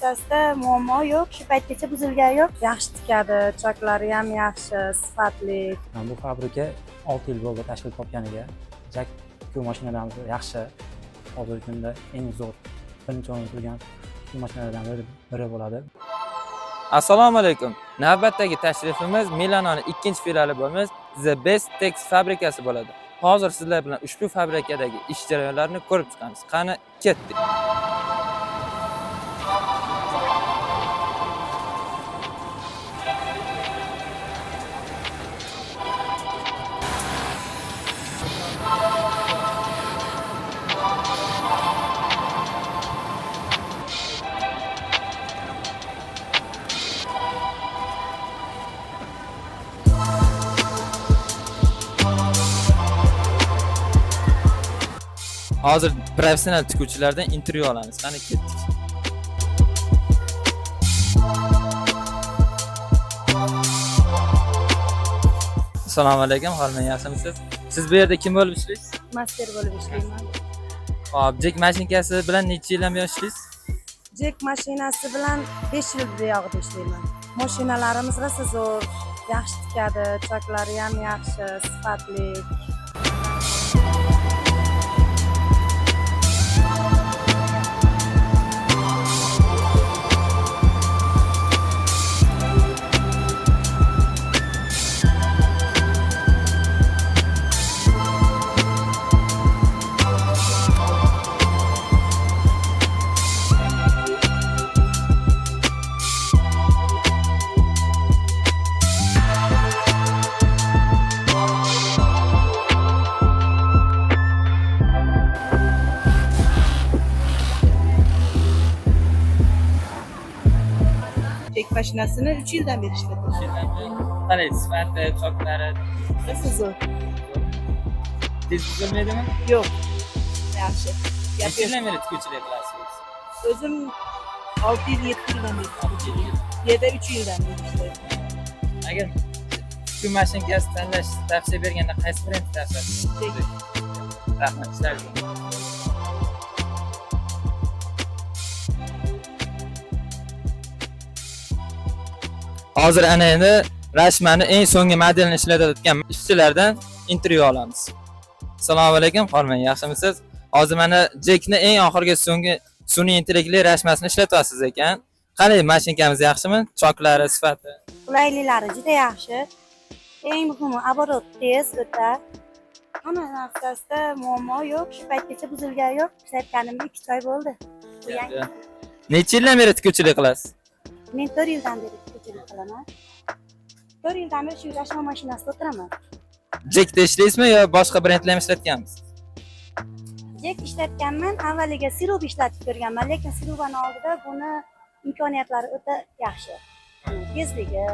narsasida muammo yo'q, shu paytgacha buzilgani yo'q. Yaxshi tikadi, choklari ham yaxshi, sifatli. Bu fabrika 6 yil bo'ldi tashkil topganiga. Jak ko'p mashinalarimiz yaxshi. Hozirgi kunda eng zo'r birinchi o'rinda turgan mashinalardan biri bo'ladi. Assalomu alaykum. Navbatdagi tashrifimiz Milanoning ikkinchi filiali bo'lmish The Best Tex fabrikasi bo'ladi. Hozir sizlar bilan ushbu fabrikadagi ish jarayonlarini ko'rib chiqamiz. Qani ketdik. Hozir professional tikuvchilardan intervyu olamiz. Qani ketdik. Assalomu alaykum, xolman yaxshimisiz? Siz bu yerda kim bo'lib ishlaysiz? Master bo'lib ishlayman. Hop, jek mashinkasi bilan necha yildan beri ishlaysiz? Jek mashinasi bilan 5 yil buyog'ida ishlayman. Mashinalarimiz rosa zo'r, yaxshi tikadi, choklari ham yaxshi, sifatli. Jek mashinasini 3 yildan beri ishlatyapman. Qanday sifati, choklari Rosa zo'r. tez buzilmaydimi? Yo'q. Yaxshi. Necha yildan beri tikuvchilik qilasiz? O'zim 6 yil 7 yildan beri tikuvchilik. Yerda 3 yildan beri ishlayapman. Agar shu mashinkasi tanlash tavsiya berganda qaysi brendni tavsiya etasiz? Rahmat, ishlaringiz. Hozir ana endi Rashmani eng so'nggi modelini ishlatayotgan ishchilardan intervyu olamiz. Assalomu alaykum, xolman yaxshimisiz? Hozir mana Jekni eng oxirgi so'nggi sun'iy intellektli rashmasini ishlatyapsiz ekan. Qanday mashinkamiz yaxshimi? Choklari, sifati? Qulayliklari juda yaxshi. Eng muhimi оборот tez o'ta. Hamma narsasida muammo yo'q, shu paytgacha buzilgani yo'q. Ishlatganimga 2 oy bo'ldi. Necha yildan beri tikuvchilik qilasiz? Men 4 yildan beri tikuvchilik qilaman. 4 yildan beri shu rashma mashinasida o'tiraman. Jekda ishlaysizmi yo boshqa brendlarni ishlatgansiz? Jek ishlatganman, avvaliga sirup ishlatib ko'rganman, lekin sirupani oldida buni imkoniyatlari o'ta yaxshi. Tezligi,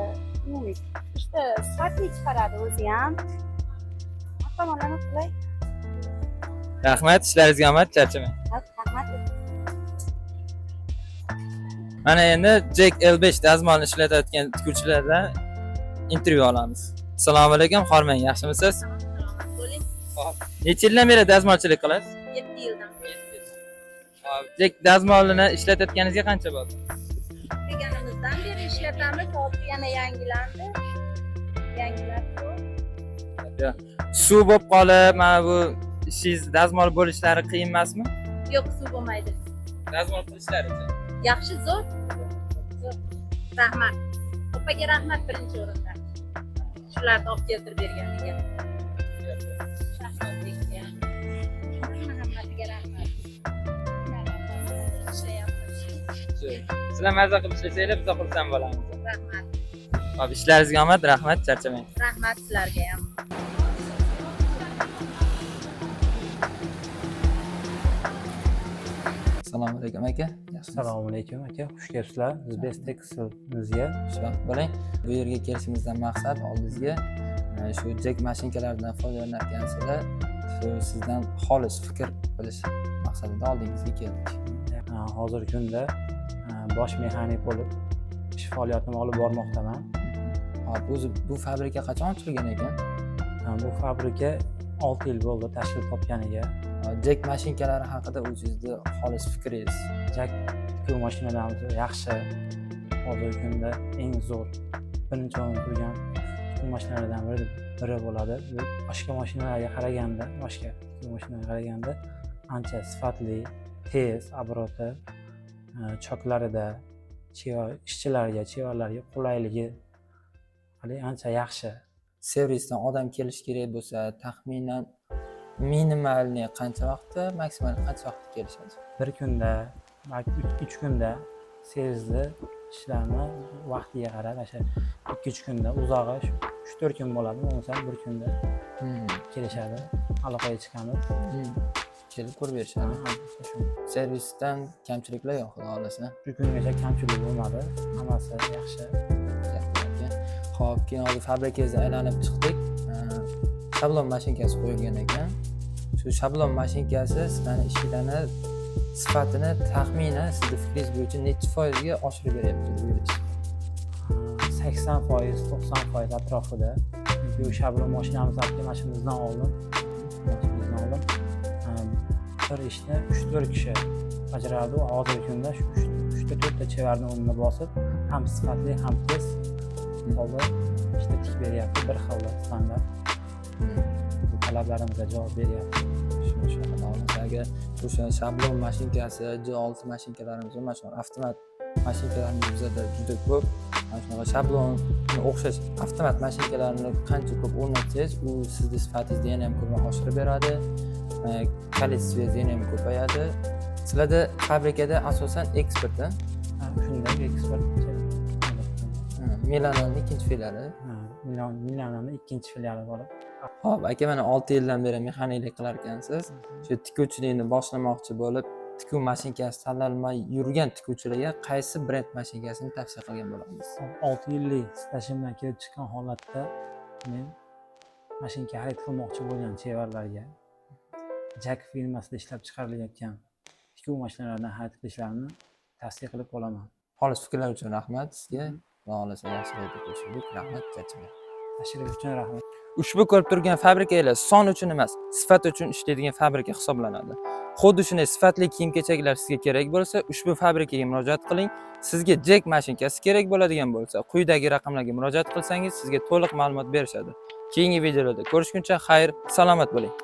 umumiy ishda sifatli chiqaradi o'zi ham. Tomonlama qulay. Rahmat, ishlaringizga omad, charchamang. Rahmat. Mana endi Jek L5 dazmolni ishlatayotgan tikuvchilardan intervyu olamiz. Assalomu alaykum, xolman yaxshimisiz? Bo'ling. Hop. Necha yildan beri dazmolchilik qilasiz? 7 yildan. Hop, Jek dazmolini ishlatayotganingizga qancha bo'ldi? Deganimizdan beri ishlatamiz, hozir yana yangilandi. Yangilandi. Suv bo'lib qolib, mana bu ishingiz dazmol bo'lishlari qiyin emasmi? Yo'q, suv bo'lmaydi. Dazmol qilishlari uchun. Yaxshi, zo'r. Zo'r. Rahmat. Opaga rahmat birinchi o'rinda. Shularni olib keltirib berganiga. Shahzodbekga. Hammasiga rahmat. Sizlar mazza qilib ishlasanglar, biz xursand bo'lamiz. Rahmat. Hop, ishlaringizga omad, rahmat, charchamang. Rahmat sizlarga ham. Assalomu alaykum aka. Assalomu alaykum aka, xush kelibsizlar. Biz Best Tex'imizga Xushvaqt bo'ling. Bu yerga kelishimizdan maqsad oldingizga shu Jek mashinkalaridan foydalanarsizlar, shu sizdan xolis fikr bilish maqsadida oldingizga keldik. hozirgi kunda bosh mexanik bo'lib ish faoliyatini olib bormoqdaman. Hop, o'zi bu fabrika qachon ochilgan ekan? Bu fabrika 6 yil bo'ldi tashkil topganiga. Jek mashinkalari haqida o'zingizning xolis fikringiz. Jak tikuv mashinalarimiz yaxshi. Hozirgi kunda eng zo'r birinchi o'rinda turgan tikuv mashinalardan biri bo'ladi. Boshqa mashinalarga qaraganda, boshqa tikuv mashinalarga qaraganda ancha sifatli, tez, obroti, choklarida ishchilarga, chevarlarga qulayligi ancha yaxshi. Servisdan odam kelishi kerak bo'lsa, taxminan minimalni qancha vaqtda, maksimal qancha vaqtda kelishadi? Bir kunda, balki 3 kunda servisni ishlarni vaqtiga qarab, o'sha 2-3 kunda, uzog'i 3-4 kun bo'ladi, bo'lmasa bir kunda kelishadi. Aloqaga chiqamiz. Kelib ko'rib berishadi. Shu Servisdan kamchiliklar yo'q, xudo xohlasa. kungacha kamchilik bo'lmadi. Hammasi yaxshi. Xo'p, keyin hozir fabrikangizdan aylanib chiqdik. Shablon mashinkasi qo'yilgan ekan. Shu shablon mashinkasi sizlarning ishlarni sifatini taxminan sizning fikringiz bo'yicha necha foizga oshirib beryapti bu yil? 80%, 90% atrofida. Chunki u shablon mashinamiz avtomashinamizdan oldin bir ishni 3-4 kishi bajarardi. Hozirgi kunda shu 3-4 ta chevarni o'rnida bosib, ham sifatli, ham tez holda ishni tikib beryapti. Bir xil standart. Talablarimizga javob beryapti. Agar o'sha shablon mashinkasi, J6 mashinkalarimiz, mana shu avtomat mashinkalarimiz bizda juda ko'p. Mana shunaqa shablonga o'xshash avtomat mashinkalarni qancha ko'p o'rnatsangiz, u sizning sifatingizni yana ham ko'proq oshirib beradi. Kolичествоsi yana ham ko'payadi. Sizlarda fabrikada asosan eksport, Shunday eksport. Milanoning ikkinchi filiali. Milanoning ikkinchi filiali bo'lib. Xo'p, aka, mana 6 yildan beri mexaniklik qilar ekansiz. Shu tikuvchilikni boshlamoqchi bo'lib, tikuv mashinkasi tanlolmay yurgan tikuvchilarga qaysi brend mashinkasini tavsiya qilgan bo'lasiz? 6 yillik stajimdan kelib chiqqan holatda men mashinka xarid qilmoqchi bo'lgan chevarlarga Jack firmasida ishlab chiqarilayotgan tikuv mashinalaridan xarid qilishlarini tavsiya qilib qolaman. Xolis fikrlar uchun rahmat sizga. Xudo xohlasa yaxshilikda ko'rishaylik. Rahmat, charchagan. Tashrif uchun rahmat. Ushbu ko'rib turgan fabrikalar son uchun emas, sifat uchun ishlaydigan fabrika hisoblanadi. Xuddi shunday sifatli kiyim-kechaklar sizga kerak bo'lsa, ushbu fabrikaga murojaat qiling. Sizga Jack mashinkasi kerak bo'ladigan bo'lsa, quyidagi raqamlarga murojaat qilsangiz, sizga to'liq ma'lumot berishadi. Keyingi videolarda ko'rishguncha xayr, salomat bo'ling.